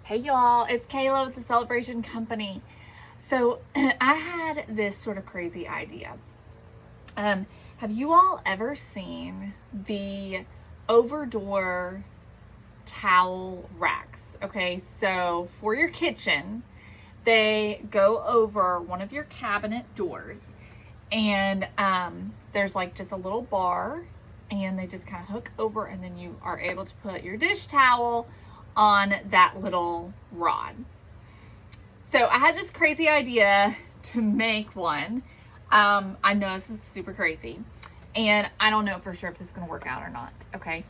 Hey y'all, it's Kayla with the Celebration Company. So I had this sort of crazy idea. Have you all ever seen the over-door towel racks? Okay, so for your kitchen, they go over one of your cabinet doors, and there's like just a little bar, and they just kind of hook over, and then you are able to put your dish towel on that little rod. So I had this crazy idea to make one. I know this is super crazy, and I don't know for sure if this is gonna work out or not, okay?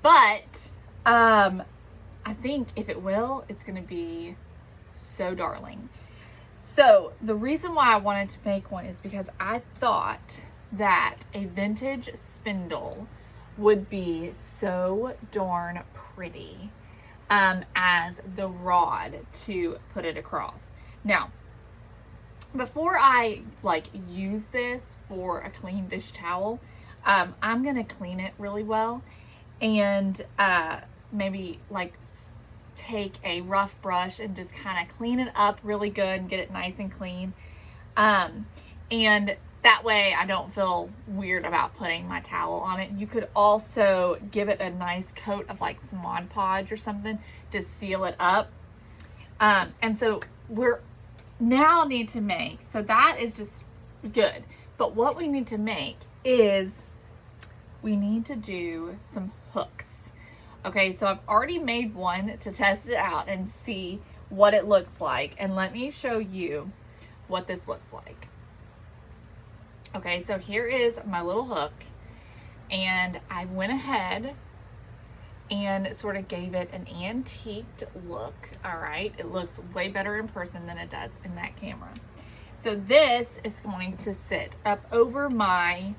But I think if it will, it's gonna be so darling. So the reason why I wanted to make one is because I thought that a vintage spindle would be so darn pretty as the rod to put it across. Now, before I use this for a clean dish towel, I'm gonna clean it really well, and maybe take a rough brush and just kind of clean it up really good and get it nice and clean. And that way I don't feel weird about putting my towel on it. You could also give it a nice coat of like some Mod Podge or something to seal it up. And so we're now need to make, so that is just good. But what we need to make is we need to do some hooks. Okay, so I've already made one to test it out and see what it looks like. And let me show you what this looks like. Okay, so here is my little hook, and I went ahead and sort of gave it an antiqued look. All right, it looks way better in person than it does in that camera. So this is going to sit up over my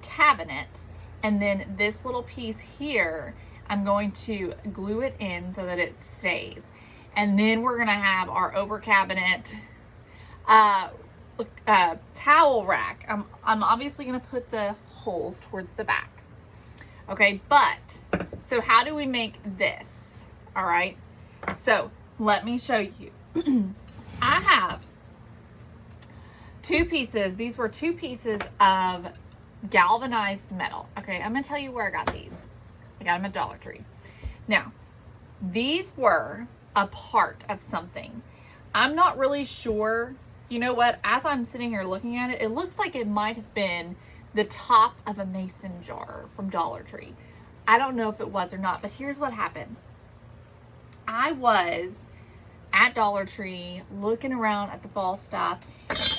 cabinet, and then this little piece here, I'm going to glue it in so that it stays. And then we're gonna have our over cabinet towel rack. I'm obviously gonna put the holes towards the back. Okay, but so how do we make this? All right, so let me show you. I have two pieces. These were two pieces of galvanized metal. Okay, I'm gonna tell you where I got these. I got them at Dollar Tree. Now, these were a part of something. I'm not really sure. You know what? As I'm sitting here looking at it, it looks like it might have been the top of a mason jar from Dollar Tree. I don't know if it was or not, but here's what happened. I was at Dollar Tree looking around at the fall stuff,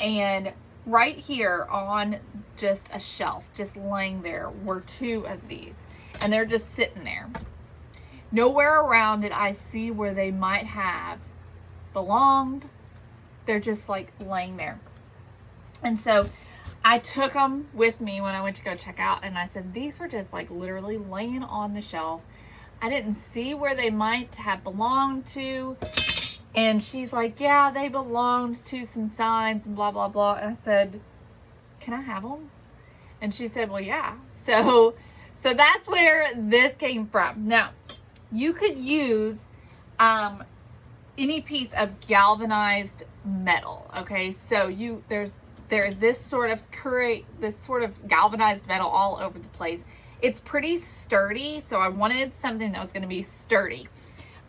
and right here on just a shelf, just laying there, were two of these, and they're just sitting there. Nowhere around did I see where they might have belonged. They're just like laying there. And so I took them with me when I went to go check out, and I said, these were just like literally laying on the shelf. I didn't see where they might have belonged to. And she's like, yeah, they belonged to some signs and blah, blah, blah. And I said, can I have them? And she said, well, yeah. So that's where this came from. Now, you could use any piece of galvanized metal. Okay, so there's this sort of galvanized metal all over the place. It's pretty sturdy, so I wanted something that was going to be sturdy.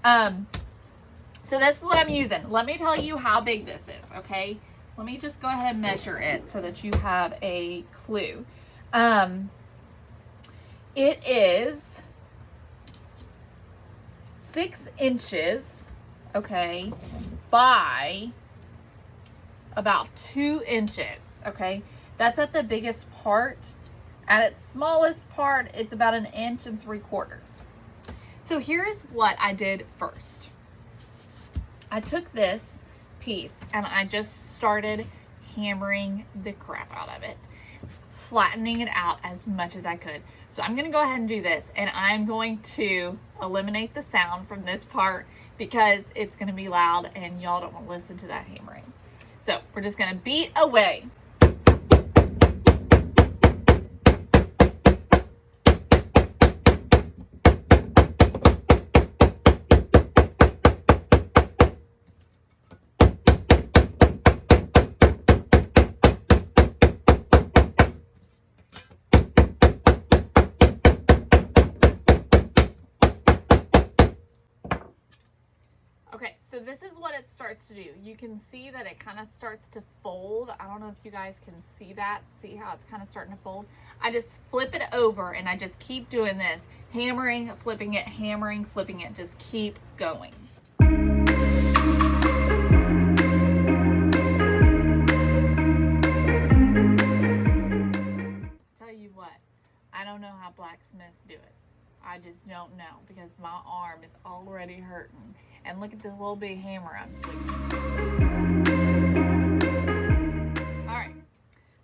So this is what I'm using. Let me tell you how big this is. Okay, let me just go ahead and measure it so that you have a clue. It is 6 inches, okay, by about 2 inches, okay? That's at the biggest part. At its smallest part, it's about 1 3/4 inches. So here's what I did first. I took this piece and I just started hammering the crap out of it, flattening it out as much as I could. So I'm gonna go ahead and do this, and I'm going to eliminate the sound from this part because it's gonna be loud and y'all don't wanna listen to that hammering. So we're just gonna beat away. So this is what it starts to do. You can see that it kind of starts to fold. I don't know if you guys can see that. See how it's kind of starting to fold? I just flip it over and I just keep doing this. Hammering, flipping it, hammering, flipping it. Just keep going. Tell you what, I don't know how blacksmiths do it. I just don't know because my arm is already hurting. And look at this little big hammer I'm swinging. All right,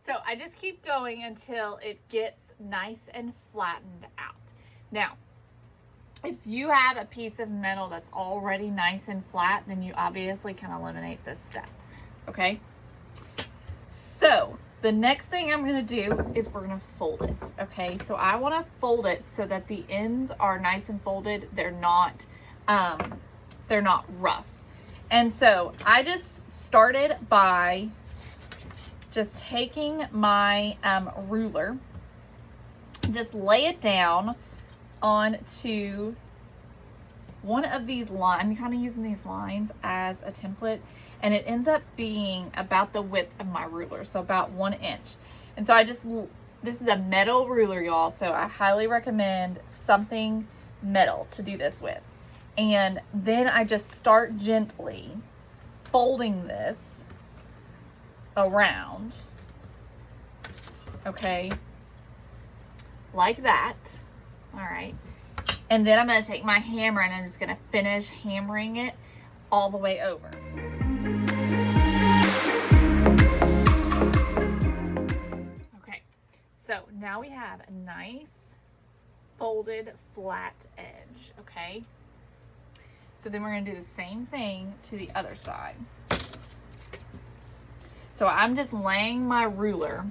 so I just keep going until it gets nice and flattened out. Now, if you have a piece of metal that's already nice and flat, then you obviously can eliminate this step, okay? So the next thing I'm gonna do is we're gonna fold it, okay? So I wanna fold it so that the ends are nice and folded. They're not rough. And so I just started by just taking my ruler, just lay it down onto one of these lines. I'm kind of using these lines as a template, and it ends up being about the width of my ruler, so about 1 inch. And so this is a metal ruler, y'all, so I highly recommend something metal to do this with. And then I just start gently folding this around, okay, like that. All right, and then I'm going to take my hammer and I'm just going to finish hammering it all the way over. Okay, so now we have a nice folded flat edge, okay? So then we're going to do the same thing to the other side. So I'm just laying my ruler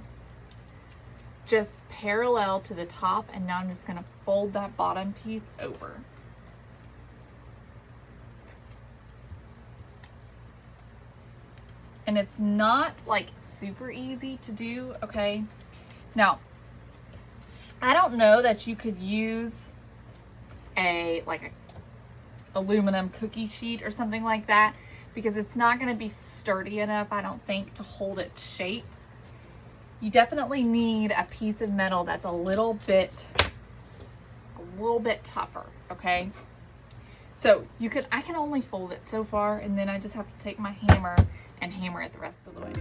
just parallel to the top, and now I'm just going to fold that bottom piece over. And it's not like super easy to do, okay? Now, I don't know that you could use a aluminum cookie sheet or something like that, because it's not going to be sturdy enough, I don't think, to hold its shape. You definitely need a piece of metal that's a little bit tougher, okay? So I can only fold it so far, and then I just have to take my hammer and hammer it the rest of the way.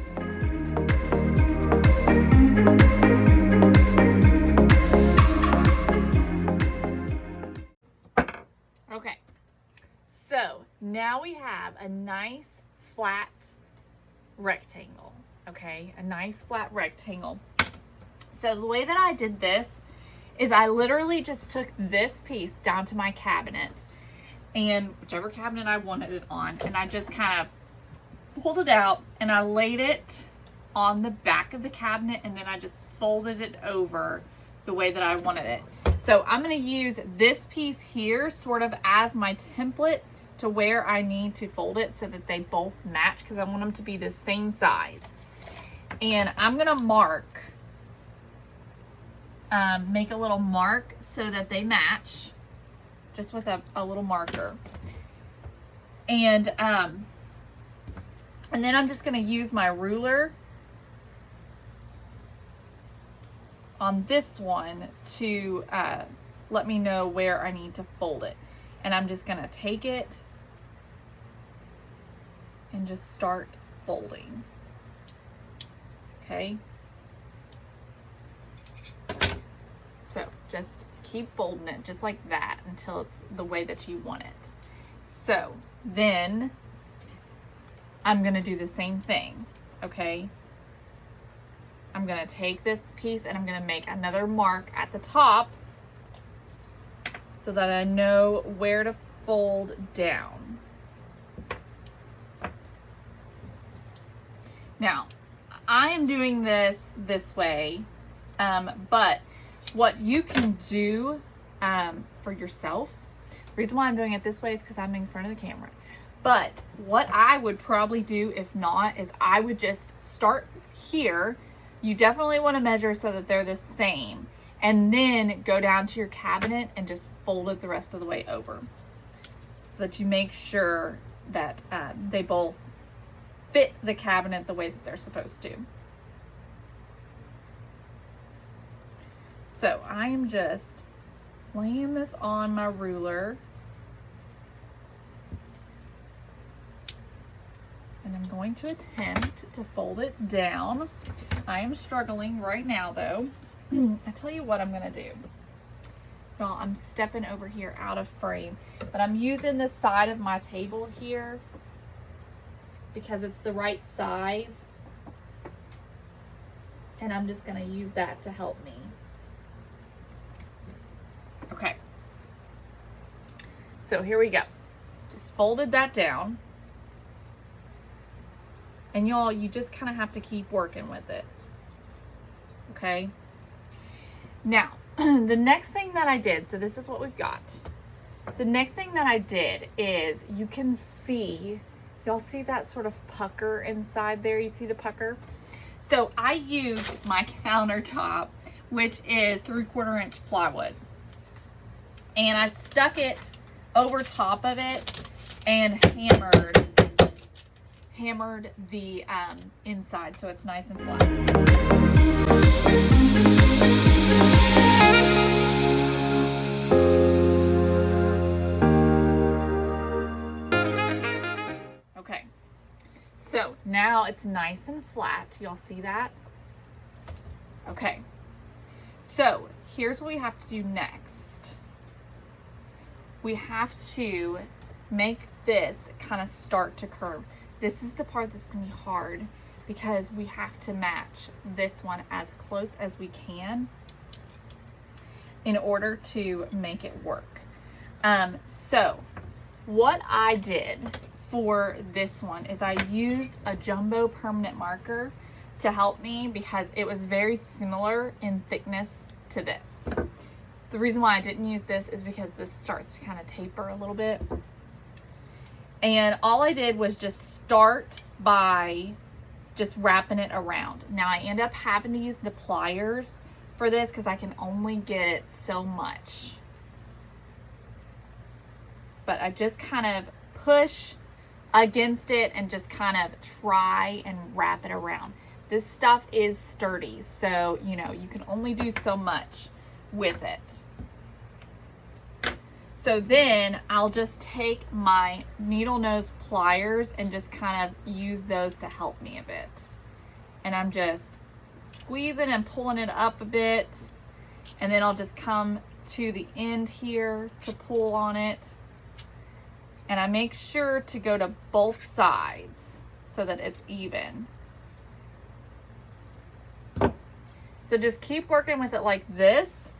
Okay, so now we have a nice flat rectangle, okay? A nice flat rectangle. So the way that I did this is I literally just took this piece down to my cabinet, and whichever cabinet I wanted it on, and I just kind of pulled it out and I laid it on the back of the cabinet, and then I just folded it over the way that I wanted it. So I'm going to use this piece here sort of as my template to where I need to fold it so that they both match, because I want them to be the same size. And I'm going to mark, make a little mark so that they match, just with a little marker. And then I'm just going to use my ruler on this one to let me know where I need to fold it. And I'm just going to take it and just start folding. Okay. So just keep folding it just like that until it's the way that you want it. So then I'm going to do the same thing. Okay. I'm going to take this piece and I'm going to make another mark at the top so that I know where to fold down. Now, I am doing this way, but what you can do for yourself, the reason why I'm doing it this way is because I'm in front of the camera. But what I would probably do, if not, is I would just start here. You definitely want to measure so that they're the same, and then go down to your cabinet and just fold it the rest of the way over so that you make sure that they both fit the cabinet the way that they're supposed to. So I am just laying this on my ruler. And I'm going to attempt to fold it down. I am struggling right now though. I tell you what I'm gonna do. Y'all, I'm stepping over here out of frame, but I'm using the side of my table here because it's the right size. And I'm just gonna use that to help me. Okay. So here we go. Just folded that down. And y'all, you just kind of have to keep working with it. Okay. Now, the next thing that I did, so this is what we've got. The next thing that I did is you can see, y'all see that sort of pucker inside there? You see the pucker? So I used my countertop, which is 3/4 inch plywood. And I stuck it over top of it and hammered the inside so it's nice and flat. Okay, so now it's nice and flat. Y'all see that? Okay, so here's what we have to do next. We have to make this kind of start to curve. This is the part that's gonna be hard because we have to match this one as close as we can in order to make it work. So what I did for this one is I used a jumbo permanent marker to help me because it was very similar in thickness to this. The reason why I didn't use this is because this starts to kind of taper a little bit. And all I did was just start by just wrapping it around. Now I end up having to use the pliers for this because I can only get it so much. But I just kind of push against it and just kind of try and wrap it around. This stuff is sturdy, so you know, you can only do so much with it. So then I'll just take my needle nose pliers and just kind of use those to help me a bit. And I'm just squeezing and pulling it up a bit. And then I'll just come to the end here to pull on it. And I make sure to go to both sides so that it's even. So just keep working with it like this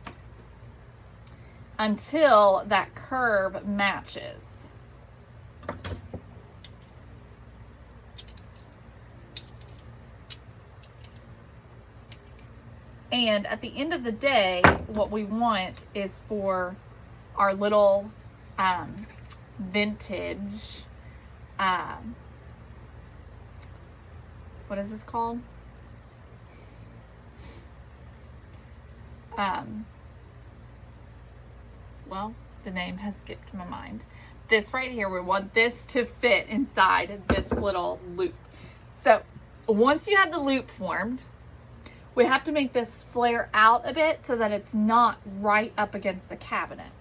until that curve matches. And at the end of the day, what we want is for our little vintage, what is this called? Well, the name has skipped my mind. This right here, we want this to fit inside this little loop. So once you have the loop formed, we have to make this flare out a bit so that it's not right up against the cabinet.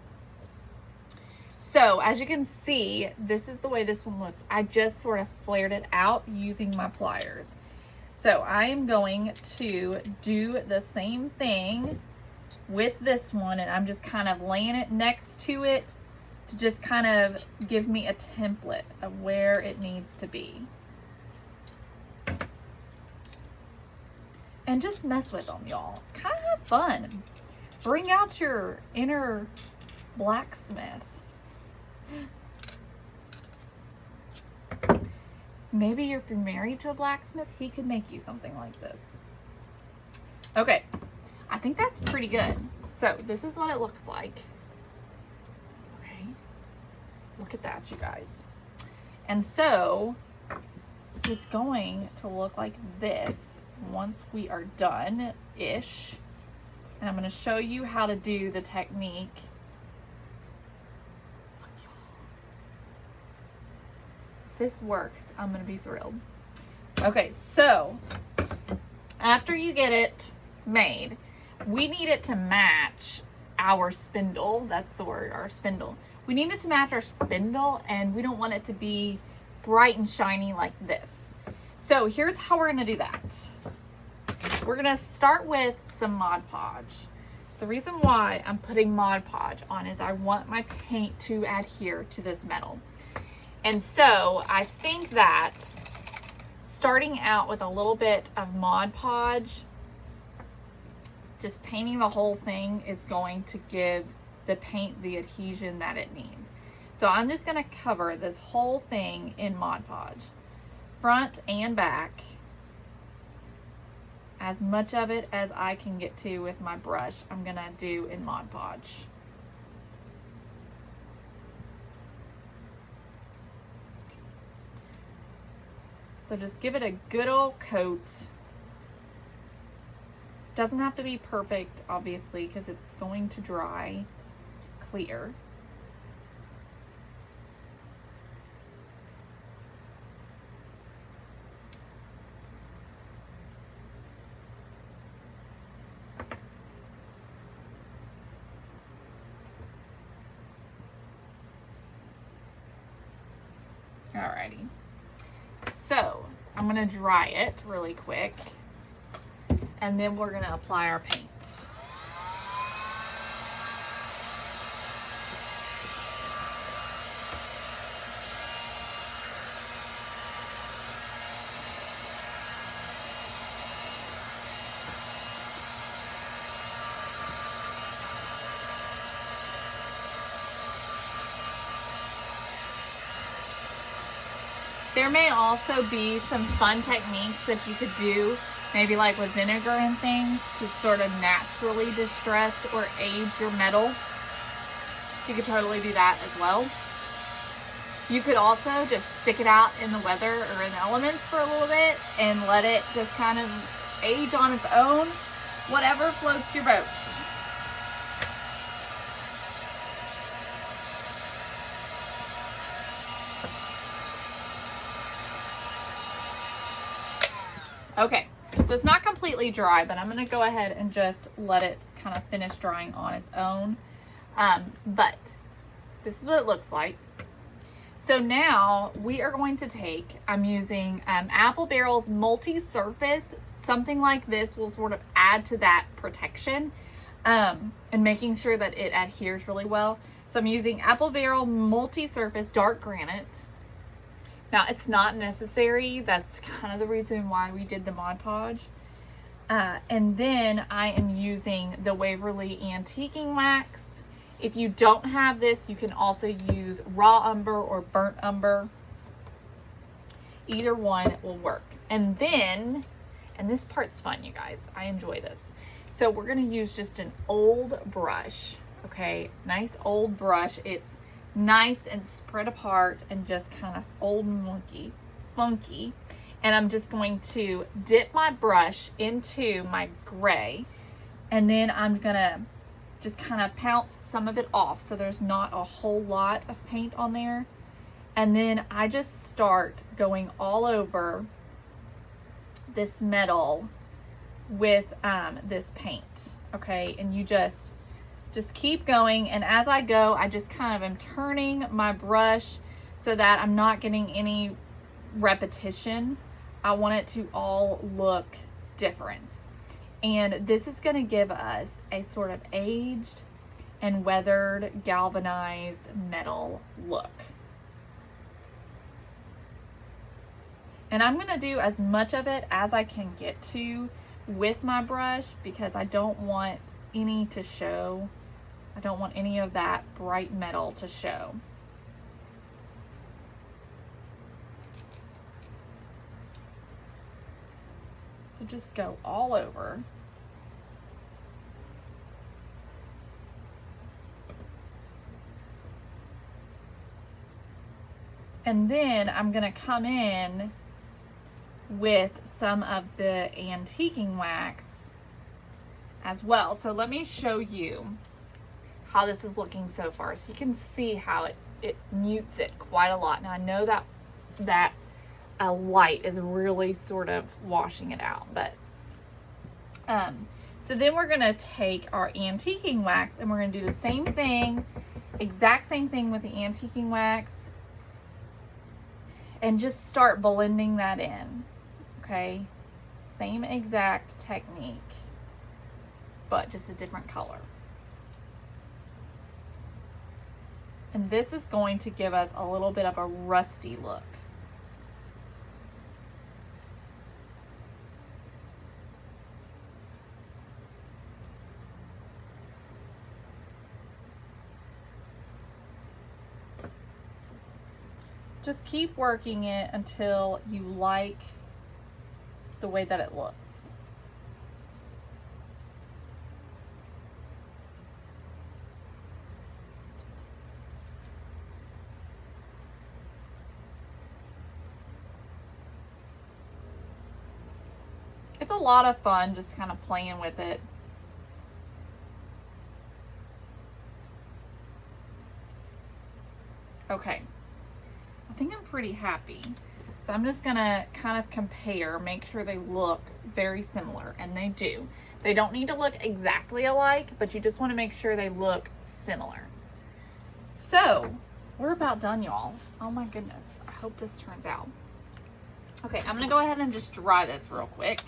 So as you can see, this is the way this one looks. I just sort of flared it out using my pliers. So I am going to do the same thing with this one, and I'm just kind of laying it next to it to just kind of give me a template of where it needs to be. And just mess with them, y'all. Kind of have fun. Bring out your inner blacksmith. Maybe if you're married to a blacksmith, he could make you something like this. Okay, I think that's pretty good. So this is what it looks like. Okay, look at that, you guys. And so it's going to look like this once we are done-ish. And I'm going to show you how to do the technique. this works, I'm gonna be thrilled. Okay, so after you get it made, we need it to match our spindle. That's the word, our spindle. We need it to match our spindle, and we don't want it to be bright and shiny like this. So here's how we're gonna do that. We're gonna start with some Mod Podge. The reason why I'm putting Mod Podge on is I want my paint to adhere to this metal. And so I think that starting out with a little bit of Mod Podge, just painting the whole thing is going to give the paint the adhesion that it needs. So I'm just gonna cover this whole thing in Mod Podge, front and back, as much of it as I can get to with my brush. I'm gonna do in Mod Podge. So just give it a good old coat. Doesn't have to be perfect, obviously, because it's going to dry clear. Alrighty. So I'm gonna dry it really quick, and then we're gonna apply our paint. There may also be some fun techniques that you could do, maybe like with vinegar and things, to sort of naturally distress or age your metal. So you could totally do that as well. You could also just stick it out in the weather or in the elements for a little bit and let it just kind of age on its own, whatever floats your boat. Okay, so it's not completely dry, but I'm going to go ahead and just let it kind of finish drying on its own. But this is what it looks like. So now we are going to take, I'm using Apple Barrel's multi-surface. Something like this will sort of add to that protection and making sure that it adheres really well. So I'm using Apple Barrel multi-surface dark granite. Now, it's not necessary. That's kind of the reason why we did the Mod Podge. And then I am using the Waverly Antiquing Wax. If you don't have this, you can also use raw umber or burnt umber. Either one will work. And then, and this part's fun, you guys. I enjoy this. So we're going to use just an old brush. Okay, nice old brush. It's nice and spread apart and just kind of old and funky. And I'm just going to dip my brush into my gray, and then I'm gonna just kind of pounce some of it off so there's not a whole lot of paint on there. And then I just start going all over this metal with this paint. Okay, and you just keep going, and as I go, I just kind of am turning my brush so that I'm not getting any repetition. I want it to all look different. And this is going to give us a sort of aged and weathered galvanized metal look. And I'm going to do as much of it as I can get to with my brush because I don't want any to show. I don't want any of that bright metal to show. So just go all over. And then I'm gonna come in with some of the antiquing wax as well. So let me show you how this is looking so far. So you can see how it mutes it quite a lot. Now I know that that light is really sort of washing it out. But so then we're gonna take our antiquing wax and we're gonna do the same thing, exact same thing with the antiquing wax, and just start blending that in. Okay, same exact technique, but just a different color. And this is going to give us a little bit of a rusty look. Just keep working it until you like the way that it looks. It's a lot of fun just kind of playing with it. Okay, I think I'm pretty happy. So I'm just gonna kind of compare, make sure they look very similar, and they do. They don't need to look exactly alike, but you just wanna make sure they look similar. So we're about done, y'all. Oh my goodness, I hope this turns out. Okay, I'm gonna go ahead and just dry this real quick.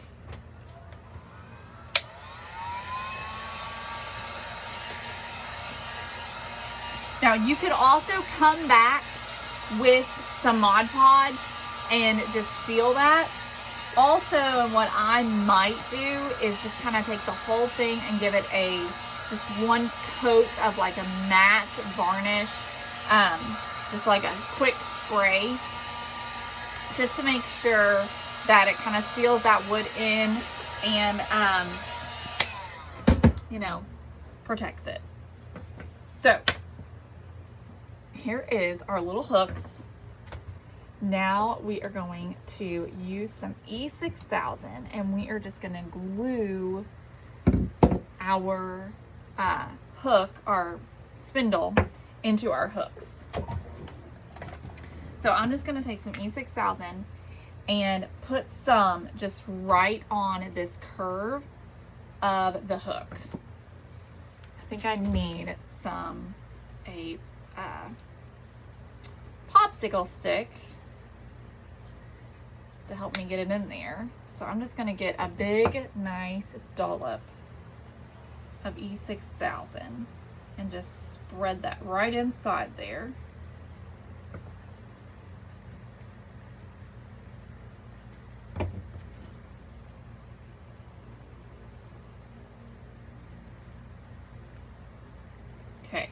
Now you could also come back with some Mod Podge and just seal that. Also, what I might do is just kind of take the whole thing and give it just one coat of like a matte varnish, just like a quick spray, just to make sure that it kind of seals that wood in and, you know, protects it. So here is our little hooks. Now we are going to use some E6000 and we are just going to glue our hook, our spindle, into our hooks. So I'm just going to take some E6000 and put some just right on this curve of the hook. I think I need a popsicle stick to help me get it in there. So I'm just gonna get a big, nice dollop of E6000 and just spread that right inside there. Okay.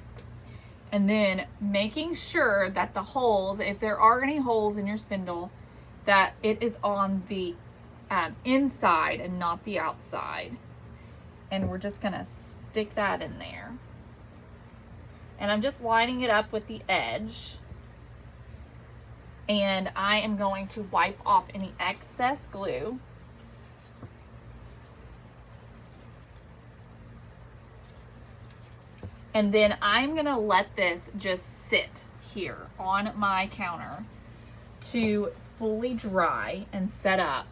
And then making sure that the holes, if there are any holes in your spindle, that it is on the inside and not the outside. And we're just gonna stick that in there. And I'm just lining it up with the edge. And I am going to wipe off any excess glue. And then I'm gonna let this just sit here on my counter to fully dry and set up.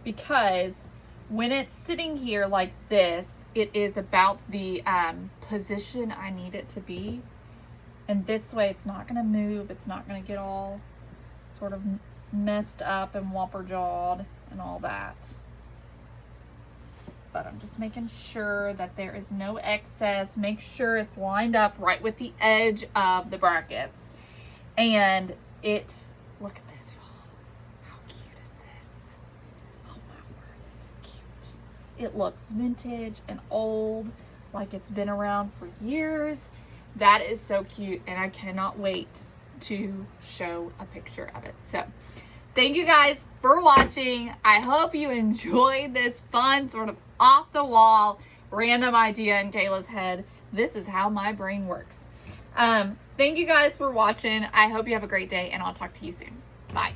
Because when it's sitting here like this, it is about the position I need it to be. And this way it's not gonna move, it's not gonna get all sort of messed up and whopper-jawed and all that. But I'm just making sure that there is no excess. Make sure it's lined up right with the edge of the brackets. And look at this, y'all. How cute is this? Oh my word, this is cute. It looks vintage and old, like it's been around for years. That is so cute, and I cannot wait to show a picture of it. So thank you guys for watching. I hope you enjoyed this fun sort of off the wall random idea in Kayla's head. This is how my brain works. Thank you guys for watching. I hope you have a great day, and I'll talk to you soon. Bye.